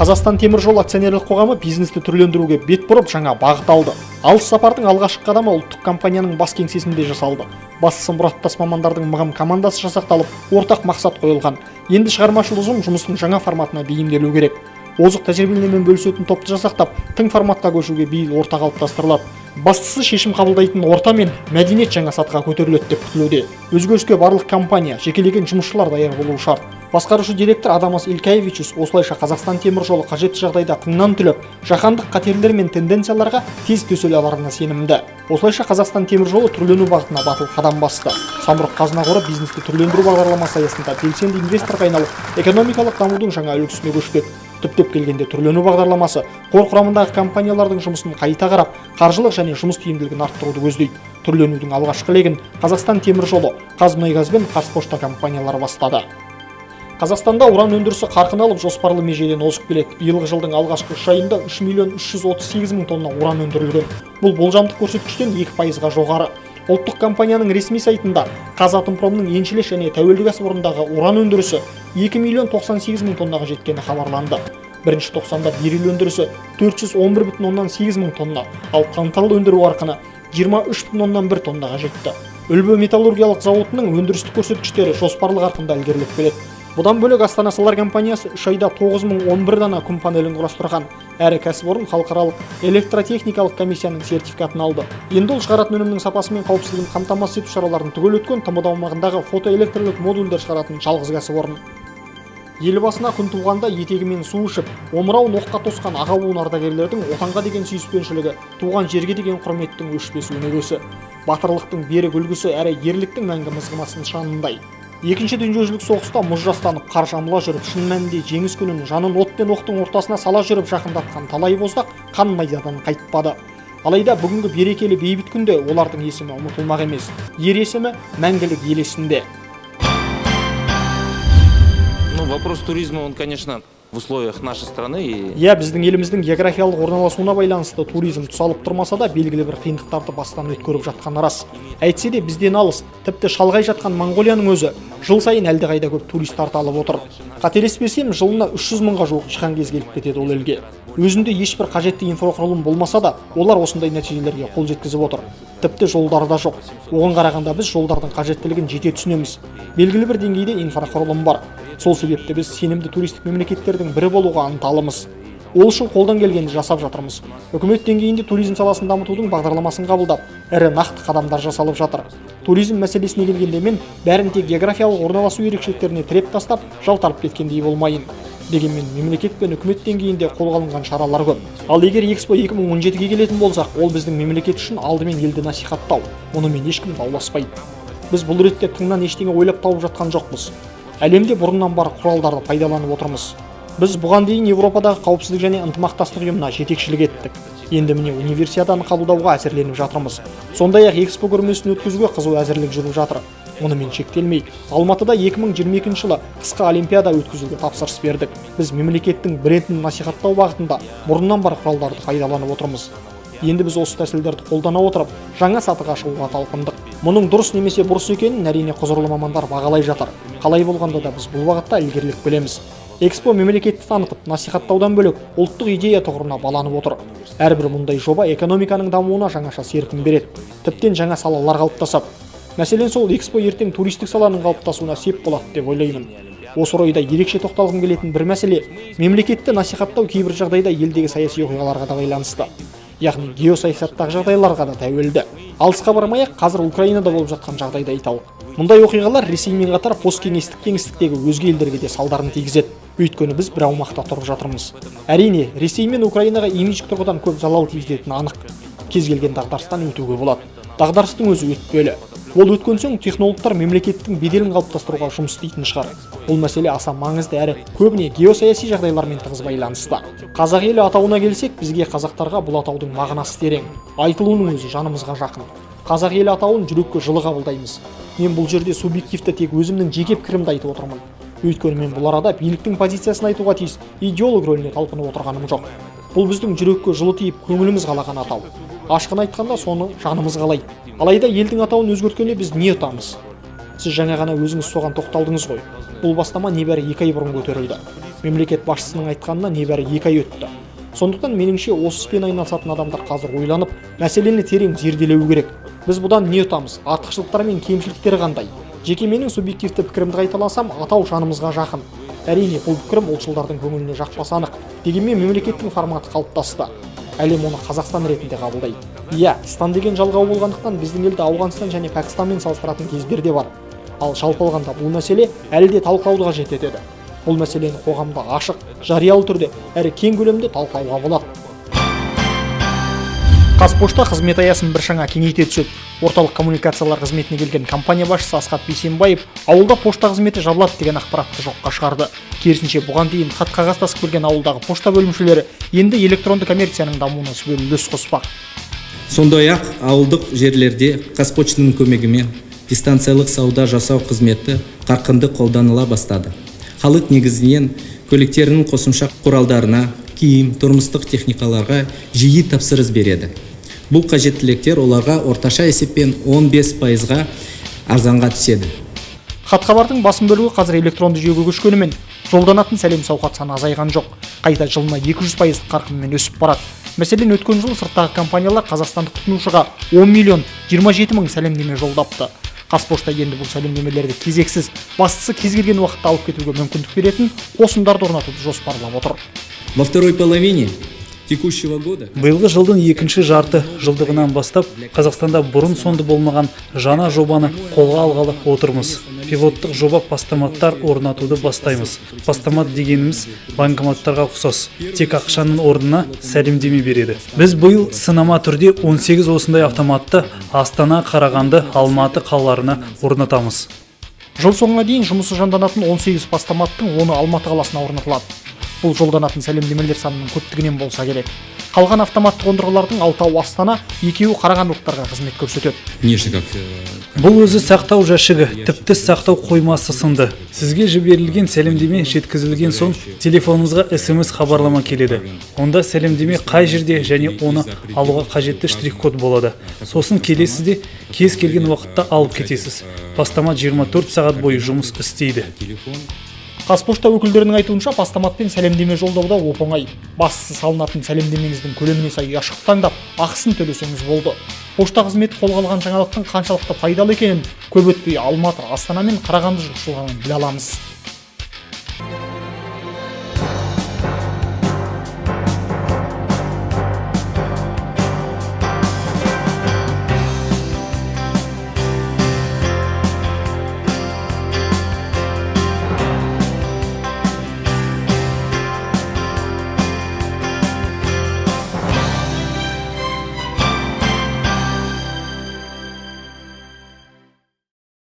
Қазақстан темір жол акционерлік қоғамы бизнесті түрлендіруге бет бұрып жаңа бағыт алды. Алыс сапардың алғашқы қадамы ұлттық компанияның бас кеңсесінде жасалды. Бастысы мұраттас мамандардың мығым командасы жасақталып, ортақ мақсат қойылған. Енді шығармашыл ұжым жұмыстың жаңа форматына бейімделу керек. Озық тәжірибелермен бөлісетін топты жасақтап, тың форматқа көшуге бейіл орта қалыптастырылады. Бастысы шешім қабылдайтын орта мен мәдениет жаңа сатыға көтеріледі деп күтілуде. Өзгеріске барлық компания, жекелеген жұмысшылар даяр болуы шарт. Басқарушы директор Адамас Илькаевичус осылайша Қазақстан темір жолы қажетті жағдайда тыңнан түлеп, жаһандық қатерлер мен тенденцияларға тез төселе аларына сенімді. Осылайша Қазақстан темір жолы түрлену бағытына батыл қадам басты. Самұрық қазына қоры бизнесті түрлендіру бағдарламасы аясында белсенді инвесторға айналып, экономикалық дамудың жаңа үлгісіне көшпек. Түптеп келгенде түрлену бағдарламасы қор құрамындағы компаниялардың жұмысын қайта қарап, қаржылық және жұмыс тиімділігін арттыруды көздейді. Түрленудің алғашқы легін Қазақстан темір жолы, Қазмұнайгаз бен Қазпошта компаниялары бастады. Қазақстанда уран өндірісі қарқын алып, жоспарлы межеден озып келеді. Биылғы жылдың алғашқы 3 айында 3.338.000 тонна уран өндірілген. Бұл болжамдық көрсеткіштен 2%-ға жоғары. Ұлттық компанияның ресми сайтында Қазатомпромның еншілес және тәуелді кәсіпорындағы уран өндірісі 2.098.000 тоннаға жеткені хабарланды. Бірінші тоқсанда берил өндірісі 411.8 тонна, ал қантал өндіру қарқыны 23.1 тоннаға жетті. Үлбі металлургиялық зауытының өндірістік көрсеткіштері жоспарлы қарқында ілгерілеп келеді. Бұдан бөлек Астана Салар компаниясы 3 айда 9011 дана күн панелін құрастырған. Әрі кәсіпорын халықаралық электротехникалық комиссияның сертификатын алды. Енді ол шығаратын өнімнің сапасы мен қауіпсіздігін қамтамасыз ету шараларын түгел өткен ТМД аумағындағы фотоэлектрлік модульдер шығаратын жалғыз кәсіпорын. Елбасына күн туғанда етегімен су ішіп, омырау ноққа тосқан аға буын ардагерлердің отанға деген сүйіспеншілігі, туған жерге деген құрметтің өшпес өнегесі, батырлықтың берік үлгісі әрі ерліктің мәңгі мызғымас нышанындай. Екінші дүниежүзілік соғыста мұз жастанып, қар жамыла жүріп, шын мәнінде жеңіс күнін жанын от пен оқтың ортасына сала жүріп жақындатқан талай боздақ қан майдадан қайтпады. Алайда бүгінгі берекелі бейбіт күнде олардың есімі ұмытылмақ емес. Ер есімі мәңгілік ел есінде. Вопрос туризма, он, конечно, в условиях нашей страны. Біздің еліміздің географиялық орналасуына байланысты туризм тұсалып тұрмаса да белгілі бір қиындықтарды бастан өткеріп жатқан рас. Әйтсе де бізден алыс, тіпті шалғай жатқан Моңғолияның өзі жыл сайын әлдеқайда көп турист тарталып отыр. Қателеспесем, жылына 300 мыңға жуық жиһан кез келіп кетеді ол елге. Өзінде ешбір қажетті инфрақұрылым болмаса да, олар осындай нәтижелерге қол жеткізіп отыр. Тіпті жолдары да жоқ. Оған қарағанда біз жолдардың қажеттілігін жете түсінеміз. Белгілі бір деңгейде инфрақұрылым бар. Сол себепті біз сенімді туристік мемлекеттердің бірі болуға ынталымыз. Ол үшін қолдан келгенді жасап жатырмыз. Үкімет деңгейінде туризм саласын дамытудың бағдарламасын қабылдап, ірі нақты қадамдар жасалып жатыр. Туризм мәселесіне келгенде мен бәрін тек географиялық орналасу ерекшеліктеріне тіреп тастап, жалтарып кеткендей болмайын. Дегенмен мемлекет пен үкімет деңгейінде қолға алынған шаралар көп. Ал егер Экспо 2017-ге келетін болсақ, ол біздің мемлекет үшін алдымен елді насихаттау. Мұнымен ешкім дауласпайды. Біз бұл ретте тыңнан ештеңе ойлап тауып жатқан жоқпыз. Әлемде бұрыннан бар құралдарды пайдаланып отырмыз. Біз бұған дейін Европадағы қауіпсіздік және ынтымақтастық ұйымына жетекшілік еттік. Енді міне универсиаданы қабылдауға әзірленіп жатырмыз. Сондай-ақ Экспо көрмесін өткізуге қызу әзірлік жүріп жатыр. Онымен шектелмей, Алматыда 2022 жылы қысқы олимпиада өткізуге тапсырыс бердік. Біз мемлекеттің брендін насихаттау бағытында бұрыннан бар құралдарды пайдаланып отырмыз. Енді біз осы тәсілдерді қолдана отырып, жаңа сатыға шығуға талпындық. Мұның дұрыс немесе бұрыс екенін әрине құзырлы мамандар бағалай жатыр. Қалай болғанда да біз бұл бағытта ілгерілік білеміз. Экспо мемлекетті танытып, насихаттаудан бөлек ұлттық идея тұғырына баланып отыр. Әрбір мұндай жоба экономиканың дамуына жаңаша серпін береді. Тіптен жаңа салалар қалыптасып. Мәселен сол Экспо ертең туристік саланың қалыптасуына сеп болады деп ойлаймын. Осы орайда ерекше тоқталғым келетін бір мәселе мемлекетті насихаттау кейбір жағдайда елдегі саяси оқиғаларға да байланысты. Яғни геосаясаттағы жағдайларға да тәуелді. Алысқа бармай-ақ қазір Украинада болып жатқан жағдайды айталық. Мұндай оқиғалар Ресеймен қатар посткеңестік кеңістіктегі өзге елдерге де салдарын тигізеді. Өйткені біз бір аумақта тұрып жатырмыз. Әрине, Ресей мен Украинаға имидж тұрғыдан көп залал тигізетіні анық. Кез келген дағдарыстан өтуге болады. Дағдарыстың өзі өтпелі. Ол өткен соң технологтар мемлекеттің беделін қалыптастыруға жұмыс істейтін шығар. Бұл мәселе аса маңызды әрі көбіне геосаяси жағдайлармен тығыз байланысты. Қазақ елі атауына келсек, бізге қазақтарға бұл атаудың мағынасы терең. Айтылуының өзі жанымызға жақын. Қазақ елі атауын жүрекке жылы қабылдаймыз. Мен бұл жерде субъективті тек өзімнің жеке пікірімді айтып отырмын. Өйткені мен бұл арада биліктің позициясын айтуға тиіс идеолог рөліне талпынып отырғаным жоқ. Бұл біздің жүрекке жылы тиіп, көңіліміз қалаған атау. Ашқын айтқанда соны жанымыз қалайды. Алайда елдің атауын өзгерткенде біз не ұтамыз? Сіз жаңа ғана өзіңіз соған тоқталдыңыз ғой. Бұл бастама небәрі 2 ай бұрын көтерілді. Мемлекет басшысының айтқанына небәрі 2 ай өтті. Сондықтан меніңше осы іспен айналысатын адамдар қазір ойланып, мәселені терең зерделеу керек. Біз бұдан не ұтамыз? Артықшылықтары мен кемшіліктері қандай? Жеке менің субъективті пікірімді айталасам, атау жанымызға жақын. Әрине, бұл пікірім ұлтшылдардың көңіліне жақпасы анық. Дегенмен мемлекеттің форматы қалыптасты. Әлем оны Қазақстан ретінде қабылдайды. Иә, стан деген жалғау болғандықтан біздің елді Ауғанстан және Пәкістанмен салыстыратын кездер де бар. Ал жалпы алғанда бұл мәселе әлі де талқылауды қажет етеді. Бұл мәселені қоғамда ашық, жариялы түрде әрі кең көлемде талқылауға болады. Қазпошта қызмет аясын бір шаңа кеңейте түседі. Орталық коммуникациялар қызметіне келген компания басшысы Асхат Бейсенбаев ауылда пошта қызметі жабылады деген ақпаратты жоққа шығарды. Керісінше, бұған дейін хат қағаздасып келген ауылдағы пошта бөлімшелері енді электронды коммерцияның дамуына сүбелі үлес қоспақ. Сондай-ақ ауылдық жерлерде Қазпоштаның көмегімен дистанциялық сауда жасау қызметі қарқынды қолданыла бастады. Халық негізінен көліктерінің қосымша құралдарына, киім, тұрмыстық техникаларға жиі тапсырыс береді. Бұл қажеттіліктер оларға орташа есеппен 15%-ға арзанға түседі. Хат-хабардың басым бөлігі қазір электронды жүйеге көшкенімен, жолданатын сәлем сауқат саны азайған жоқ. Қайта жылына 200% қарқынмен өсіп барады. Мәселен, өткен жыл сырттағы компаниялар қазақстандық тұтынушыға 10 миллион 27 мың сәлемдеме жолдапты. Қазпошта енді бұл сәлемдемелерді кезексіз, бастысы кез келген уақытта алып кетуге мүмкіндік беретін қосымдарды орнатуды жоспарлап отыр. Во второй половине текущего года биылғы жылдың екінші жарты жылдығынан бастап Қазақстанда бұрын соңды болмаған жаңа жобаны қолға алғалы отырмыз. Пилоттық жоба постаматтар орнатуды бастаймыз. Постамат дегеніміз банкоматтарға ұқсас, тек ақшаның орнына сәлемдеме береді. Біз биыл сынама түрде 18 осындай автоматты Астана, Қарағанды, Алматы қалаларына орнатамыз. Жыл соңына дейін жұмысы жанданатын 18 постаматтың 10-і Алматы қаласына орнатылады. Бұл жолданатын сәлемдемелер санының көптігінен болса керек. Қалған автоматты қондырғылардың 6-ы Астана, 2-і қарағандылықтарға қызмет көрсетеді. Бұл өзі сақтау жәшігі, тіпті сақтау қоймасы сынды. Сізге жіберілген сәлемдеме жеткізілген соң телефоныңызға SMS хабарлама келеді. Онда сәлемдеме қай жерде және оны алуға қажетті штрих-код болады. Сосын келесізде кез келген уақытта алып кетесіз. Постамат 24 сағат бойы жұмыс істейді. Қазпошта өкілдерінің айтуынша постаматпен сәлемдеме жолдауда оп-оңай. Бастысы салынатын сәлемдемеңіздің көлеміне сай ұяшық таңдап, ақысын төлесеңіз болды. Пошта қызметі қолға алған жаңалықтың қаншалықты пайдалы екенін көп өтпей Алматы, Астана мен Қарағанды жұртшылығынан біле аламыз.